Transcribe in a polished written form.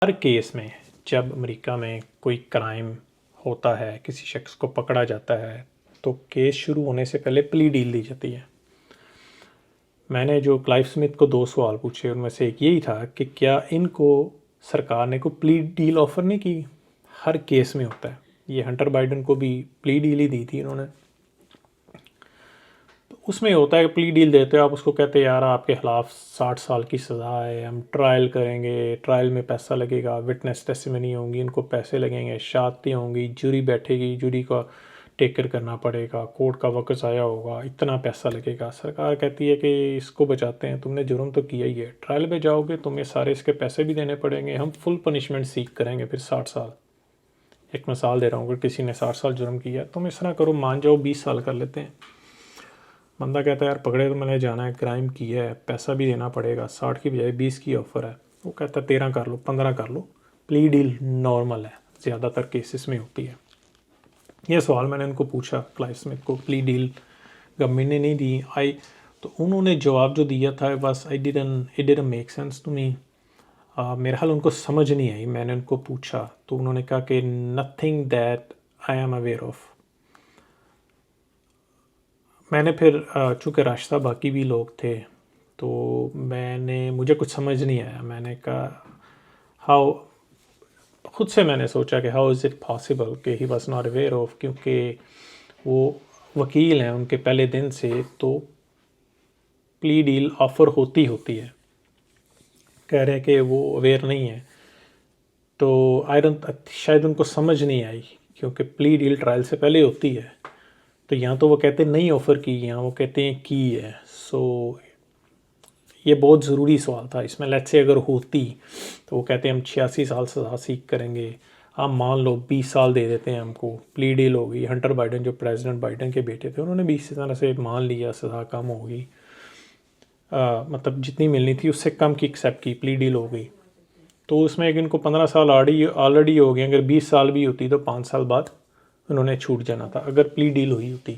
हर case में जब America में कोई क्राइम होता है, किसी शख्स को पकड़ा जाता है, तो केस शुरू होने से पहले प्ली डील दी जाती है। मैंने जो क्लाइव स्मिथ को 2 सवाल पूछे, उनमें से एक यही था कि क्या इनको सरकार ने कोई प्ली डील ऑफ़र नहीं की? हर केस में होता है। ये हंटर बाइडन को भी प्ली डील ही दी थी इन्होंने। तो उसमें होता है कि प्ली डील देते हो, आप उसको कहते हैं यार आपके ख़िलाफ़ 60 साल की सज़ा है, हम ट्रायल करेंगे, ट्रायल में पैसा लगेगा, विटनेस टेस्टिमनी होंगी, इनको पैसे लगेंगे, शादियाँ होंगी, जूरी बैठेगी, जूरी का टेक केयर करना पड़ेगा, कोर्ट का वक्त ज़ाया होगा, इतना पैसा लगेगा। सरकार कहती है कि इसको बचाते हैं, तुमने जुर्म तो किया ही है, ट्रायल में जाओगे तुम्हें सारे इसके पैसे भी देने पड़ेंगे, हम फुल पनिशमेंट सीख करेंगे फिर 60 साल। एक मिसाल दे रहा हूँ, अगर किसी ने 60 साल जुर्म किया, तुम इस तरह करो, मान जाओ 20 साल कर लेते हैं। बंदा कहता है यार पकड़े तो मैंने जाना है, क्राइम किया है, पैसा भी देना पड़ेगा, 60 की बजाय 20 की ऑफ़र है। वो कहता है 13 कर लो, 15 कर लो। प्ली डील नॉर्मल है, ज़्यादातर केसेस में होती है। ये सवाल मैंने उनको पूछा, क्लाइव स्मिथ को, प्ली डील गवर्नमेंट ने नहीं दी। तो उन्होंने जवाब जो दिया था बस it didn't make sense to me. मेरा हाल उनको समझ नहीं आई। मैंने उनको पूछा तो उन्होंने कहा कि nothing that I am aware of. मैंने फिर चूँकि रास्ता बाकी भी लोग थे तो मुझे कुछ समझ नहीं आया। मैंने कहा खुद से मैंने सोचा कि हाउ इज़ इट पॉसिबल कि he was not aware of, क्योंकि वो वकील हैं उनके पहले दिन से, तो प्ली डील ऑफ़र होती है। कह रहे हैं कि वो अवेयर नहीं है, तो शायद उनको समझ नहीं आई, क्योंकि प्ली डील ट्रायल से पहले होती है। तो यहाँ तो वो कहते नहीं ऑफ़र की, यहाँ वो कहते हैं की है। सो ये बहुत ज़रूरी सवाल था इसमें। लेट्स से अगर होती तो वो कहते हैं हम 86 साल सज़ा सीख करेंगे, आप मान लो 20 साल दे देते हैं हमको, प्ली डील हो गई। हंटर बाइडन जो प्रेसिडेंट बाइडन के बेटे थे उन्होंने भी इसी तरह से मान लिया, सज़ा कम होगी, मतलब जितनी मिलनी थी उससे कम की एक्सेप्ट की, प्ली डील हो गई। तो उसमें एक इनको 15 साल ऑलरेडी हो गए। अगर 20 साल भी होती तो 5 साल बाद उन्होंने छूट जाना था अगर प्ली डील हुई होती।